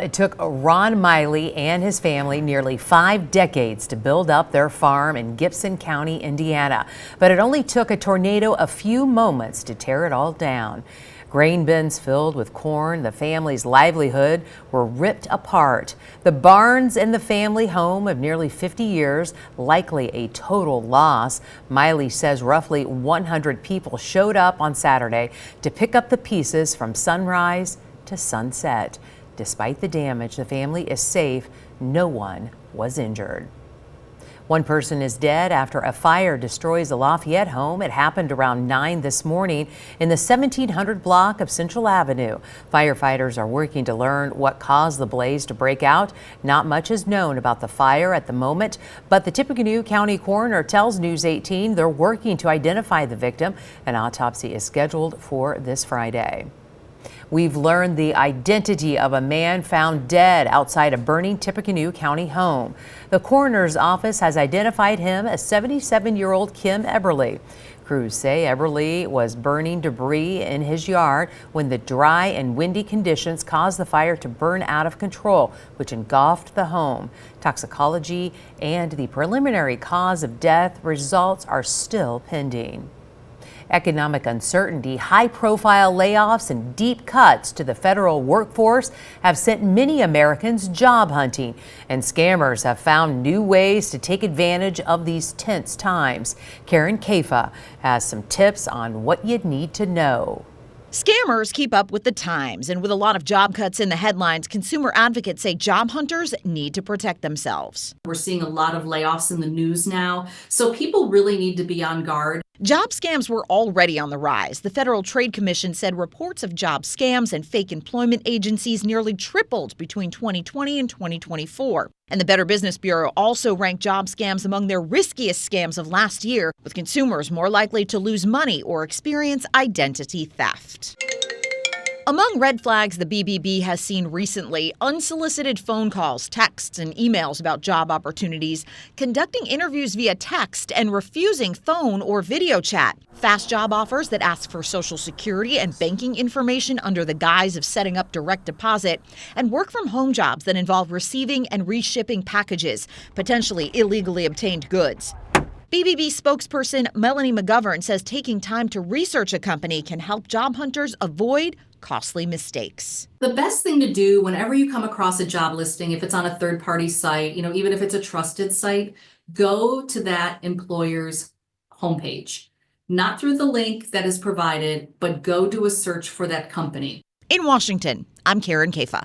It took Ron Miley and his family nearly 5 decades to build up their farm in Gibson County, Indiana. But it only took a tornado a few moments to tear it all down. Grain bins filled with corn, the family's livelihood, were ripped apart. The barns in the family home of nearly 50 years, likely a total loss. Miley says roughly 100 people showed up on Saturday to pick up the pieces from sunrise to sunset. Despite the damage, the family is safe. No one was injured. One person is dead after a fire destroys a Lafayette home. It happened around 9 this morning in the 1700 block of Central Avenue. Firefighters are working to learn what caused the blaze to break out. Not much is known about the fire at the moment, but the Tippecanoe County coroner tells News 18 they're working to identify the victim. An autopsy is scheduled for this Friday. We've learned the identity of a man found dead outside a burning Tippecanoe County home. The coroner's office has identified him as 77-year-old Kim Eberly. Crews say Eberly was burning debris in his yard when the dry and windy conditions caused the fire to burn out of control, which engulfed the home. Toxicology and the preliminary cause of death results are still pending. Economic uncertainty, high-profile layoffs, and deep cuts to the federal workforce have sent many Americans job hunting, and scammers have found new ways to take advantage of these tense times. Karen Caifa has some tips on what you'd need to know. Scammers keep up with the times, and with a lot of job cuts in the headlines, consumer advocates say job hunters need to protect themselves. We're seeing a lot of layoffs in the news now, so people really need to be on guard. Job scams were already on the rise. The Federal Trade Commission said reports of job scams and fake employment agencies nearly tripled between 2020 and 2024. And the Better Business Bureau also ranked job scams among their riskiest scams of last year, with consumers more likely to lose money or experience identity theft. Among red flags the BBB has seen recently, unsolicited phone calls, texts, and emails about job opportunities, conducting interviews via text, and refusing phone or video chat. Fast job offers that ask for Social Security and banking information under the guise of setting up direct deposit, and work-from-home jobs that involve receiving and reshipping packages, potentially illegally obtained goods. BBB spokesperson Melanie McGovern says taking time to research a company can help job hunters avoid costly mistakes. The best thing to do whenever you come across a job listing, if it's on a third-party site, even if it's a trusted site, go to that employer's homepage. Not through the link that is provided, but go do a search for that company. In Washington, I'm Karen Caifa.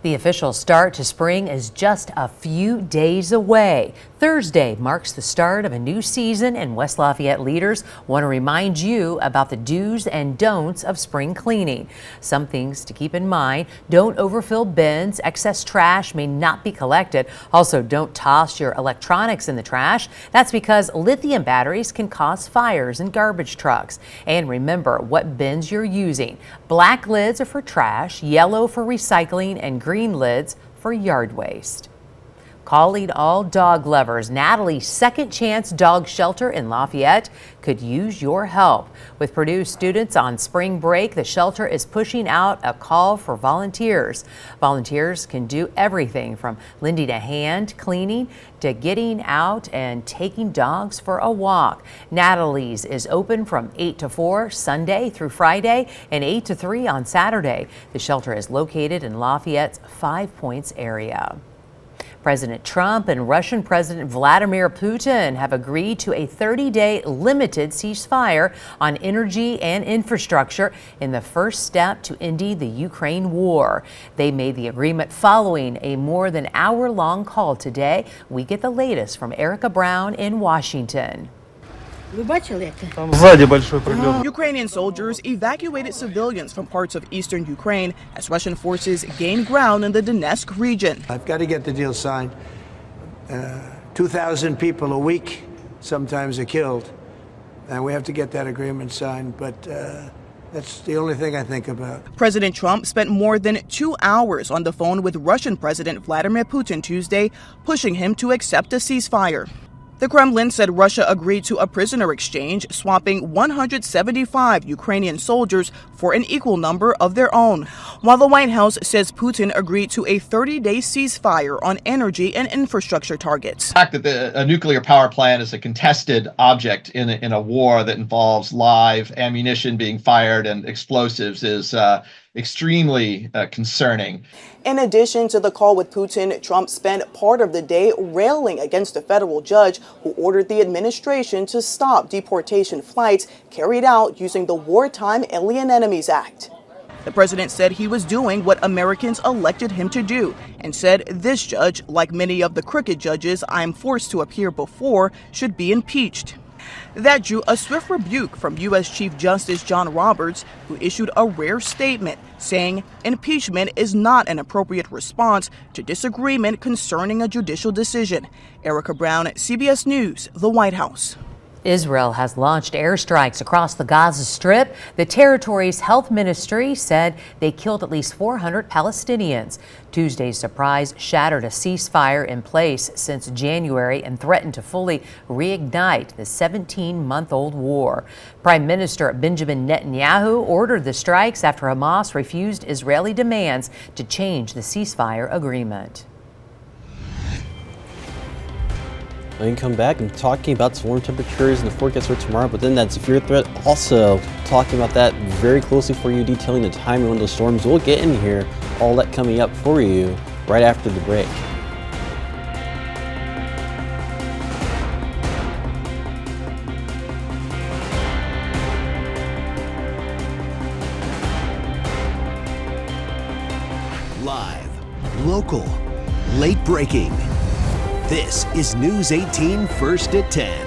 The official start to spring is just a few days away. Thursday marks the start of a new season, and West Lafayette leaders want to remind you about the do's and don'ts of spring cleaning. Some things to keep in mind: don't overfill bins, excess trash may not be collected. Also, don't toss your electronics in the trash. That's because lithium batteries can cause fires in garbage trucks. And remember what bins you're using. Black lids are for trash, yellow for recycling, and green lids for yard waste. Calling all dog lovers, Natalie's Second Chance Dog Shelter in Lafayette could use your help. With Purdue students on spring break, the shelter is pushing out a call for volunteers. Volunteers can do everything from lending a hand, cleaning, to getting out and taking dogs for a walk. Natalie's is open from 8 to 4 Sunday through Friday and 8 to 3 on Saturday. The shelter is located in Lafayette's Five Points area. President Trump and Russian President Vladimir Putin have agreed to a 30-day limited ceasefire on energy and infrastructure in the first step to ending the Ukraine war. They made the agreement following a more than hour-long call today. We get the latest from Erica Brown in Washington. Ukrainian soldiers evacuated civilians from parts of eastern Ukraine as Russian forces gain ground in the Donetsk region. I've got to get the deal signed. 2,000 people a week sometimes are killed, and we have to get that agreement signed, but that's the only thing I think about. President Trump spent more than 2 hours on the phone with Russian President Vladimir Putin Tuesday, pushing him to accept a ceasefire. The Kremlin said Russia agreed to a prisoner exchange, swapping 175 Ukrainian soldiers for an equal number of their own, while the White House says Putin agreed to a 30-day ceasefire on energy and infrastructure targets. The fact that a nuclear power plant is a contested object in a war that involves live ammunition being fired and explosives is extremely concerning. In addition to the call with Putin, Trump spent part of the day railing against a federal judge who ordered the administration to stop deportation flights carried out using the Wartime Alien Enemies Act. The president said he was doing what Americans elected him to do and said this judge, like many of the crooked judges I'm forced to appear before, should be impeached. That drew a swift rebuke from U.S. Chief Justice John Roberts, who issued a rare statement saying impeachment is not an appropriate response to disagreement concerning a judicial decision. Erica Brown, CBS News, the White House. Israel has launched airstrikes across the Gaza Strip. The territory's health ministry said they killed at least 400 Palestinians. Tuesday's surprise shattered a ceasefire in place since January and threatened to fully reignite the 17-month-old war. Prime Minister Benjamin Netanyahu ordered the strikes after Hamas refused Israeli demands to change the ceasefire agreement. We can come back and talking about the warm temperatures and the forecast for tomorrow, but then that severe threat also talking about that very closely for you, detailing the timing of those storms. We'll get in here, all that coming up for you right after the break. Live, local, late breaking. This is News 18 First at 10.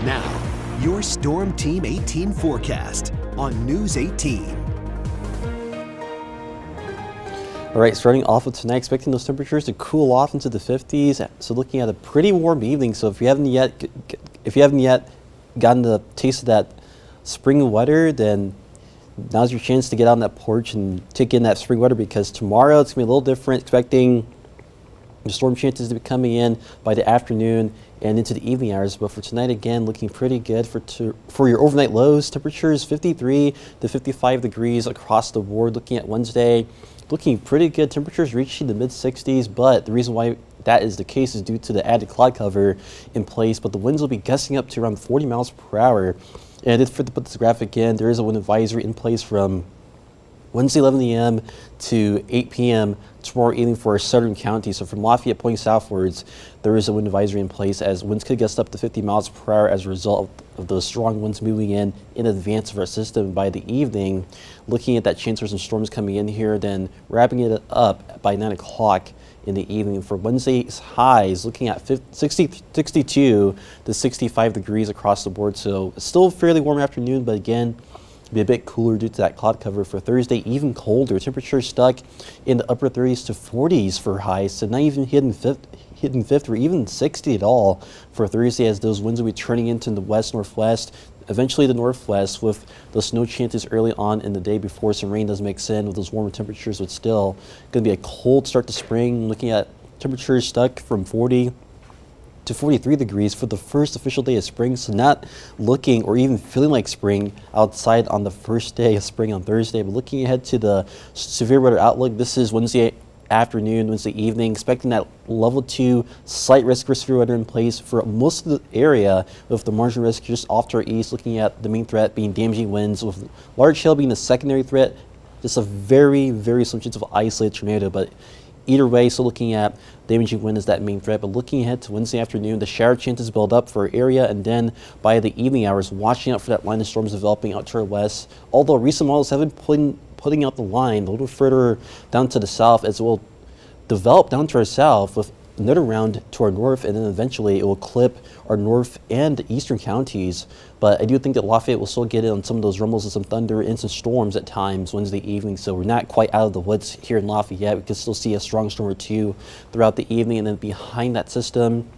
Now, your Storm Team 18 forecast on News 18. All right, starting off with tonight, expecting those temperatures to cool off into the 50s. So looking at a pretty warm evening. So if you haven't yet gotten the taste of that spring weather, then now's your chance to get on that porch and take in that spring weather, because tomorrow it's gonna be a little different. Expecting the storm chances to be coming in by the afternoon and into the evening hours. But for tonight, again, looking pretty good for your overnight lows. Temperatures 53 to 55 degrees across the board. Looking at Wednesday, looking pretty good. Temperatures reaching the mid-60s, but the reason why that is the case is due to the added cloud cover in place. But the winds will be gusting up to around 40 miles per hour. And I did forget to put this graphic in. There is a wind advisory in place from Wednesday 11 a.m. to 8 p.m. tomorrow evening for our southern counties. So from Lafayette pointing southwards, there is a wind advisory in place, as winds could gust up to 50 miles per hour as a result of those strong winds moving in advance of our system. By the evening, looking at that chance for some storms coming in here, then wrapping it up by 9 o'clock in the evening. For Wednesday's highs, looking at 62 to 65 degrees across the board. So it's still a fairly warm afternoon, but again, be a bit cooler due to that cloud cover. For Thursday, even colder. Temperatures stuck in the upper 30s to 40s for highs, so not even hitting 50 or even 60 at all for Thursday, as those winds will be turning into the west-northwest, eventually the northwest, with those snow chances early on in the day before some rain does mix in with those warmer temperatures. But still going to be a cold start to spring. Looking at temperatures stuck from 40 to 43 degrees for the first official day of spring. So not looking or even feeling like spring outside on the first day of spring on Thursday. But looking ahead to the severe weather outlook, this is Wednesday afternoon, Wednesday evening, expecting that level 2 slight risk for severe weather in place for most of the area, with the marginal risk just off to our east. Looking at the main threat being damaging winds, with large hail being the secondary threat. Just a very, very slim chance of isolated tornado, but either way, still looking at damaging wind as that main threat. But looking ahead to Wednesday afternoon, the shower chances build up for our area, and then by the evening hours, watching out for that line of storms developing out to our west. Although recent models have been putting out the line a little further down to the south, as it will develop down to our south with another round to our north, and then eventually it will clip our north and eastern counties. But I do think that Lafayette will still get in on some of those rumbles and some thunder and some storms at times Wednesday evening. So we're not quite out of the woods here in Lafayette. We can still see a strong storm or two throughout the evening, and then behind that system,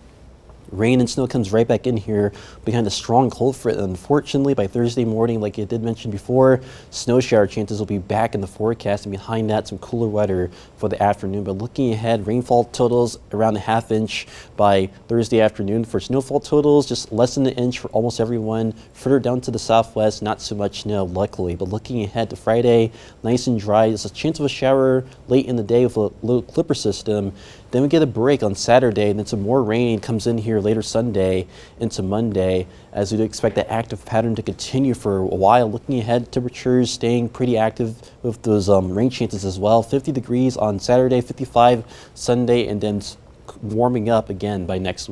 rain and snow comes right back in here behind a strong cold front. Unfortunately, by Thursday morning, like I did mention before, snow shower chances will be back in the forecast, and behind that, some cooler weather for the afternoon. But looking ahead, rainfall totals around a ½ inch by Thursday afternoon. For snowfall totals, just less than an inch for almost everyone. Further down to the southwest, not so much snow, luckily. But looking ahead to Friday, nice and dry. There's a chance of a shower late in the day with a little clipper system. Then we get a break on Saturday, and then some more rain comes in here later Sunday into Monday, as we'd expect that active pattern to continue for a while. Looking ahead, temperatures staying pretty active with those rain chances as well. 50 degrees on Saturday, 55 Sunday, and then warming up again by next week.